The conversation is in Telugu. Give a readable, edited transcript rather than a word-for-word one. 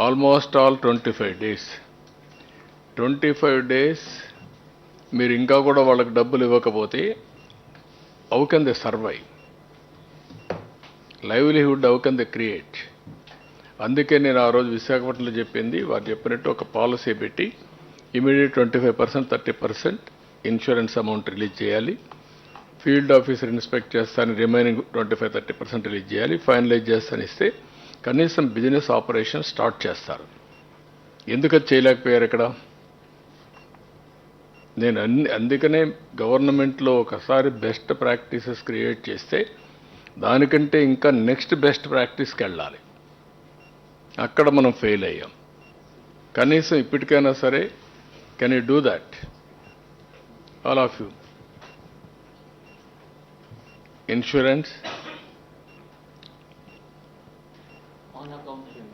Almost all 25 days. 25 days మీరు ఇంకా కూడా వాళ్ళకి డబ్బులు ఇవ్వకపోతే how can they survive? Livelihood how can they create? అందుకే నేను ఆ రోజు విశాఖపట్నంలో చెప్పింది, వారు చెప్పినట్టు ఒక పాలసీ పెట్టి ఇమీడియట్ 25%, 30% ఇన్సూరెన్స్ అమౌంట్ రిలీజ్ చేయాలి. ఫీల్డ్ ఆఫీసర్ ఇన్స్పెక్ట్ చేస్తాను, రిమైనింగ్ 25-30% రిలీజ్ చేయాలి. ఫైనలైజ్ చేస్తాను ఇస్తే కనీసం బిజినెస్ ఆపరేషన్ స్టార్ట్ చేస్తారు. ఎందుకది చేయలేకపోయారు ఇక్కడ? నేను అందుకనే గవర్నమెంట్లో ఒకసారి బెస్ట్ ప్రాక్టీసెస్ క్రియేట్ చేస్తే దానికంటే ఇంకా నెక్స్ట్ బెస్ట్ ప్రాక్టీస్కి వెళ్ళాలి. అక్కడ మనం ఫెయిల్ అయ్యాం. కనీసం ఇప్పటికైనా సరే can you do that? All of you. Insurance